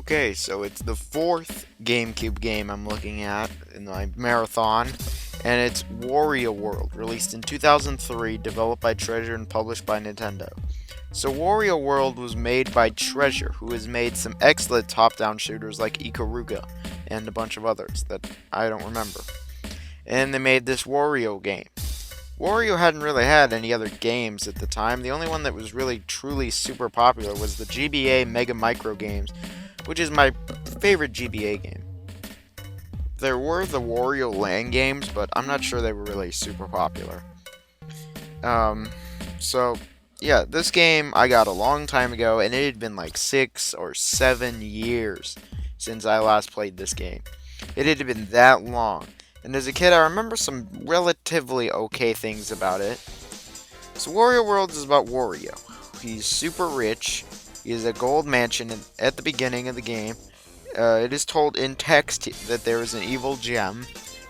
Okay, so it's the fourth GameCube game I'm looking at in my marathon, and it's Wario World, released in 2003, developed by Treasure and published by Nintendo. So Wario World was made by Treasure, who has made some excellent top-down shooters like Ikaruga and a bunch of others that I don't remember. And they made this Wario game. Wario hadn't really had any other games at the time. The only one that was really truly super popular was the GBA Mega Micro games, which is my favorite GBA game. There were the Wario Land games, but I'm not sure they were really super popular. So yeah, this game I got a long time ago, and it had been like 6 or 7 years since I last played this game. It had been that long. And as a kid, I remember some relatively okay things about it. So Wario World is about Wario. He's super rich. He has a gold mansion at the beginning of the game. It is told in text that there is an evil gem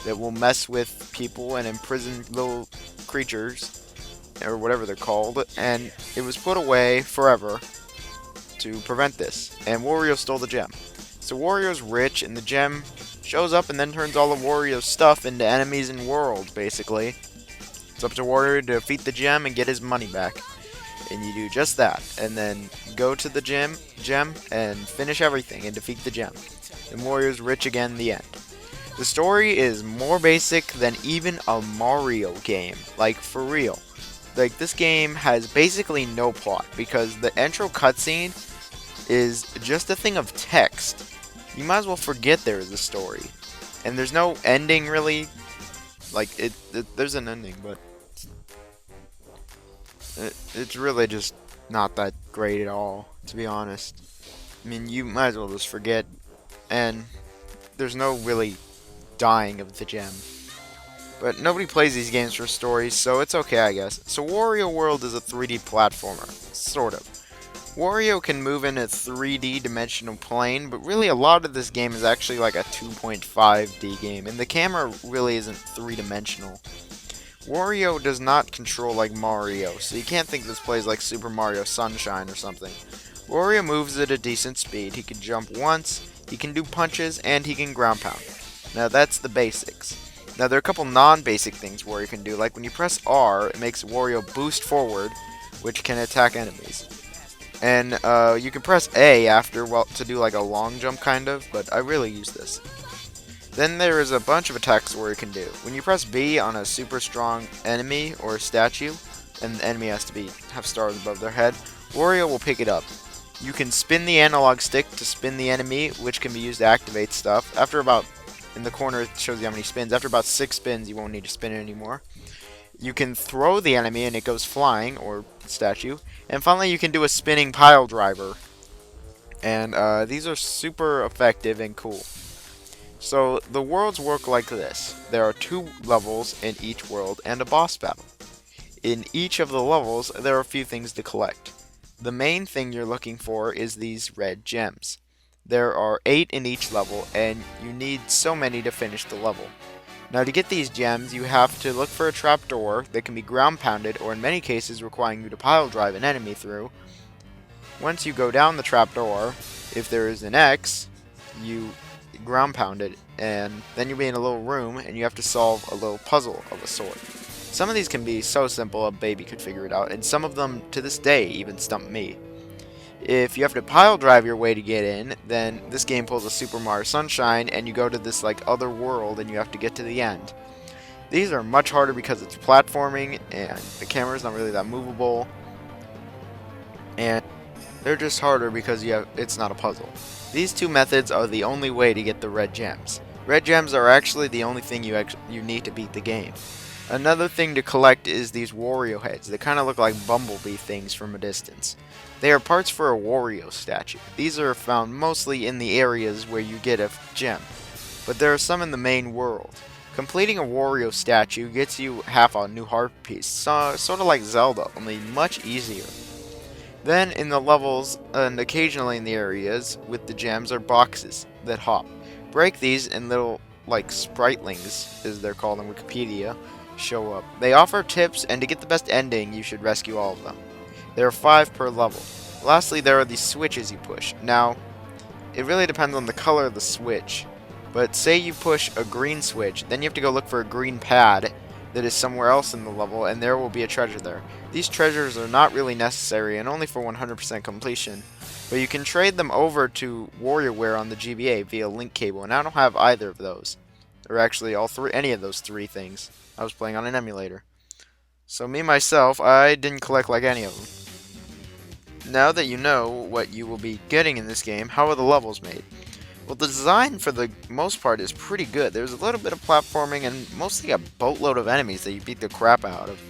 that will mess with people and imprison little creatures, or whatever they're called, and it was put away forever to prevent this. And Wario stole the gem. So Wario's rich, and the gem shows up and then turns all of Wario's stuff into enemies in world, basically. It's up to Wario to defeat the gem and get his money back. And you do just that, and then go to the gem and finish everything and defeat the gem. And Wario's rich again in the end. The story is more basic than even a Mario game, like for real. Like, this game has basically no plot, because the intro cutscene is just a thing of text. You might as well forget there is a story. And there's no ending, really. Like, there's an ending, but it's really just not that great at all, to be honest. I mean, you might as well just forget, and there's no really dying of the gem. But nobody plays these games for stories, so it's okay, I guess. So Wario World is a 3D platformer, sort of. Wario can move in a 3D dimensional plane, but really a lot of this game is actually like a 2.5D game, and the camera really isn't 3-dimensional. Wario does not control like Mario, so you can't think this plays like Super Mario Sunshine or something. Wario moves at a decent speed. He can jump once, he can do punches, and he can ground pound. Now that's the basics. Now there are a couple non-basic things Wario can do, like when you press R, it makes Wario boost forward, which can attack enemies. And you can press A after, well, to do like a long jump kind of, but I really use this. Then there is a bunch of attacks Wario can do. When you press B on a super strong enemy or statue, and the enemy has to have stars above their head, Wario will pick it up. You can spin the analog stick to spin the enemy, which can be used to activate stuff. After about, in the corner it shows you how many spins, after about 6 spins you won't need to spin it anymore. You can throw the enemy and it goes flying, or statue. And finally you can do a spinning pile driver. And these are super effective and cool. So the worlds work like this. There are 2 levels in each world and a boss battle. In each of the levels there are a few things to collect. The main thing you're looking for is these red gems. There are 8 in each level, and you need so many to finish the level. Now to get these gems, you have to look for a trapdoor that can be ground pounded, or in many cases requiring you to pile drive an enemy through. Once you go down the trapdoor, if there is an X, you ground pound it, and then you'll be in a little room, and you have to solve a little puzzle of a sort. Some of these can be so simple a baby could figure it out, and some of them to this day even stump me. If you have to pile drive your way to get in, then this game pulls a Super Mario Sunshine, and you go to this like other world and you have to get to the end. These are much harder because it's platforming and the camera's not really that movable, and they're just harder because it's not a puzzle. These 2 methods are the only way to get the red gems. Red gems are actually the only thing you need to beat the game. Another thing to collect is these Wario heads. They kind of look like bumblebee things from a distance. They are parts for a Wario statue. These are found mostly in the areas where you get a gem, but there are some in the main world. Completing a Wario statue gets you half a new heart piece, sort of like Zelda, only much easier. Then in the levels, and occasionally in the areas with the gems, are boxes that hop. Break these and little, like, spritelings, as they're called on Wikipedia, show up. They offer tips, and to get the best ending, you should rescue all of them. There are 5 per level. Lastly, there are these switches you push. Now, it really depends on the color of the switch. But say you push a green switch, then you have to go look for a green pad that is somewhere else in the level, and there will be a treasure there. These treasures are not really necessary and only for 100% completion, but you can trade them over to WarioWare on the GBA via link cable, and I don't have either of those. Or actually any of those three things. I was playing on an emulator. So me myself, I didn't collect like any of them. Now that you know what you will be getting in this game, how are the levels made? Well, the design for the most part is pretty good. There's a little bit of platforming and mostly a boatload of enemies that you beat the crap out of.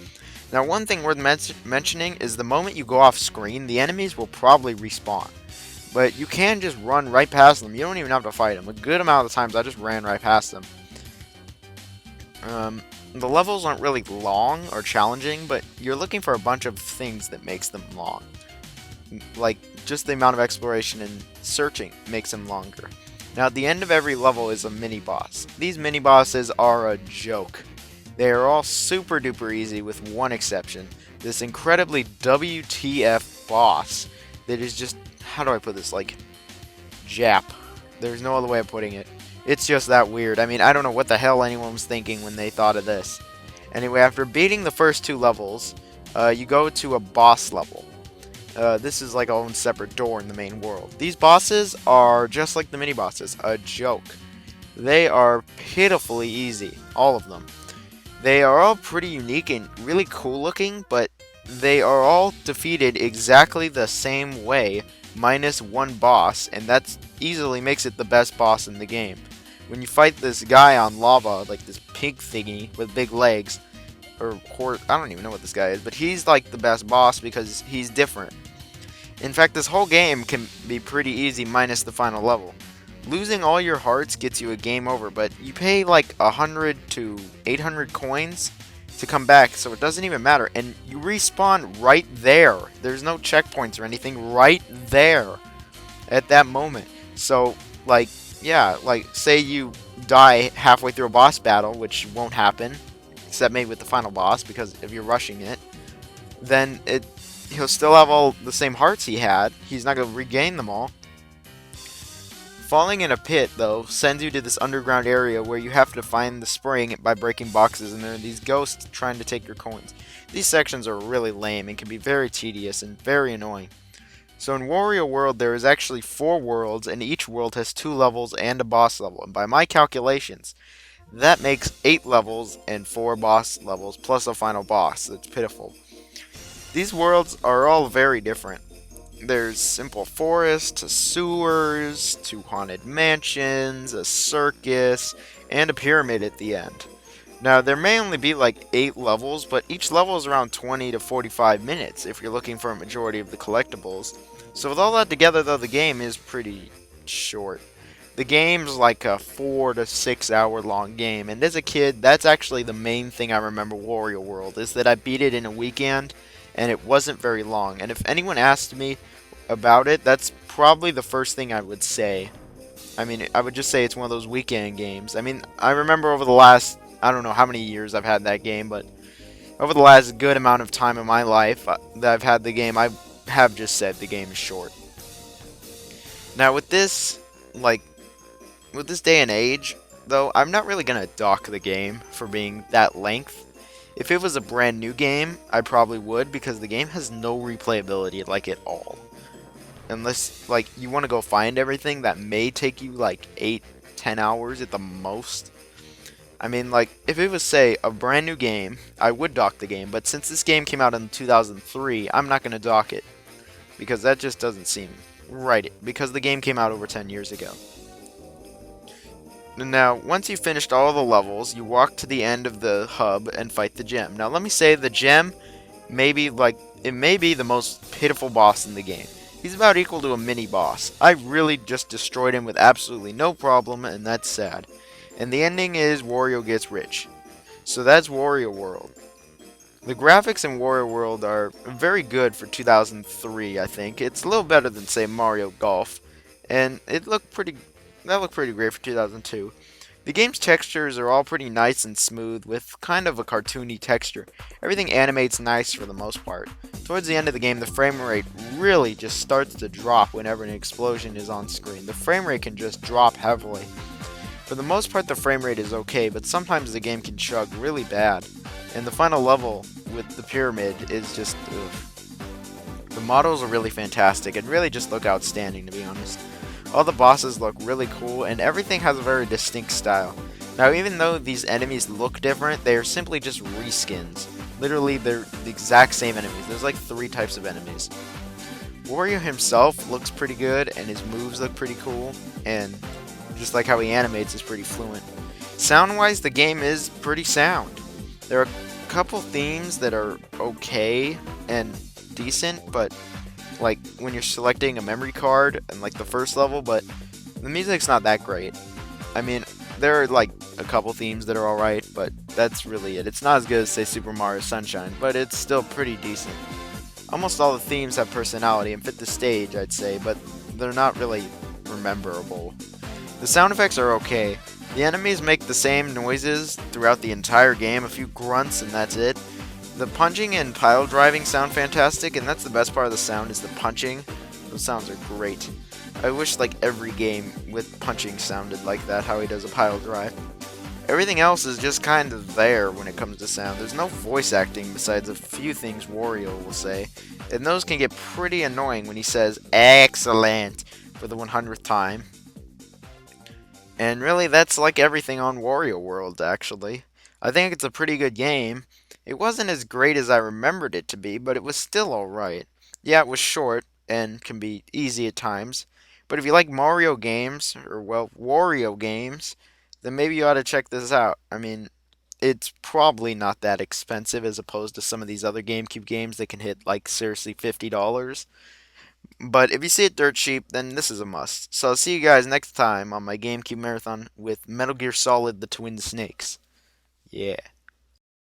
Now, one thing worth mentioning is the moment you go off screen, the enemies will probably respawn. But you can just run right past them. You don't even have to fight them. A good amount of times I just ran right past them. The levels aren't really long or challenging, but you're looking for a bunch of things that makes them long. Like, just the amount of exploration and searching makes them longer. Now, at the end of every level is a mini-boss. These mini-bosses are a joke. They are all super duper easy with one exception. This incredibly WTF boss that is just, how do I put this, like, Jap. There's no other way of putting it. It's just that weird. I mean, I don't know what the hell anyone was thinking when they thought of this. Anyway, after beating the first two levels, you go to a boss level. This is like a own separate door in the main world. These bosses are just like the mini-bosses, a joke. They are pitifully easy, all of them. They are all pretty unique and really cool looking, but they are all defeated exactly the same way, minus one boss, and that easily makes it the best boss in the game. When you fight this guy on lava, like this pig thingy with big legs, or I don't even know what this guy is, but he's like the best boss because he's different. In fact, this whole game can be pretty easy minus the final level. Losing all your hearts gets you a game over, but you pay like 100 to 800 coins to come back, so it doesn't even matter. And you respawn right there. There's no checkpoints or anything right there at that moment. So, like, yeah, like, say you die halfway through a boss battle, which won't happen, except maybe with the final boss, because if you're rushing it, then he'll still have all the same hearts he had. He's not going to regain them all. Falling in a pit, though, sends you to this underground area where you have to find the spring by breaking boxes, and there are these ghosts trying to take your coins. These sections are really lame and can be very tedious and very annoying. So in Wario World, there is actually 4 worlds, and each world has 2 levels and a boss level. And by my calculations, that makes 8 levels and 4 boss levels, plus a final boss. It's pitiful. These worlds are all very different. There's simple forest, to sewers, to haunted mansions, a circus, and a pyramid at the end. Now, there may only be like 8 levels, but each level is around 20 to 45 minutes if you're looking for a majority of the collectibles. So with all that together, though, the game is pretty short. The game's like a 4 to 6 hour long game, and as a kid, that's actually the main thing I remember Wario World, is that I beat it in a weekend, and it wasn't very long. And if anyone asked me about it, that's probably the first thing I would say. I mean, I would just say it's one of those weekend games. I mean, I remember over the last, I don't know how many years I've had that game, but over the last good amount of time in my life that I've had the game, I have just said the game is short. Now with this, with this day and age, though, I'm not really going to dock the game for being that length. If it was a brand new game, I probably would, because the game has no replayability, like, at all. Unless, like, you want to go find everything, that may take you, like, 8-10 hours at the most. I mean, like, if it was, say, a brand new game, I would dock the game, but since this game came out in 2003, I'm not going to dock it. Because that just doesn't seem right, because the game came out over 10 years ago. Now, once you've finished all the levels, you walk to the end of the hub and fight the gem. Now, let me say the gem may be, it may be the most pitiful boss in the game. He's about equal to a mini-boss. I really just destroyed him with absolutely no problem, and that's sad. And the ending is Wario gets rich. So that's Wario World. The graphics in Wario World are very good for 2003, I think. It's a little better than, say, Mario Golf. And that looked pretty great for 2002. The game's textures are all pretty nice and smooth, with kind of a cartoony texture. Everything animates nice for the most part. Towards the end of the game, the frame rate really just starts to drop whenever an explosion is on screen. The frame rate can just drop heavily. For the most part, the frame rate is okay, but sometimes the game can chug really bad. And the final level with the pyramid is just, ugh. The models are really fantastic and really just look outstanding, to be honest. All the bosses look really cool, and everything has a very distinct style. Now, even though these enemies look different, they are simply just reskins. Literally, they're the exact same enemies. There's like 3 types of enemies. Wario himself looks pretty good, and his moves look pretty cool, and just like how he animates is pretty fluent. Sound-wise, the game is pretty sound. There are a couple themes that are okay and decent, but like when you're selecting a memory card and like the first level, but the music's not that great. I mean, there are like a couple themes that are alright, but that's really it. It's not as good as say Super Mario Sunshine, but it's still pretty decent. Almost all the themes have personality and fit the stage, I'd say, but they're not really rememberable. The sound effects are okay. The enemies make the same noises throughout the entire game, a few grunts and that's it. The punching and pile driving sound fantastic, and that's the best part of the sound is the punching. Those sounds are great. I wish like every game with punching sounded like that, how he does a pile drive. Everything else is just kind of there when it comes to sound. There's no voice acting besides a few things Wario will say, and those can get pretty annoying when he says excellent for the 100th time. And really, that's like everything on Wario World, actually. I think it's a pretty good game. It wasn't as great as I remembered it to be, but it was still alright. Yeah, it was short, and can be easy at times. But if you like Mario games, or well, Wario games, then maybe you ought to check this out. I mean, it's probably not that expensive as opposed to some of these other GameCube games that can hit like seriously $50. But if you see it dirt cheap, then this is a must. So I'll see you guys next time on my GameCube marathon with Metal Gear Solid: The Twin Snakes. Yeah.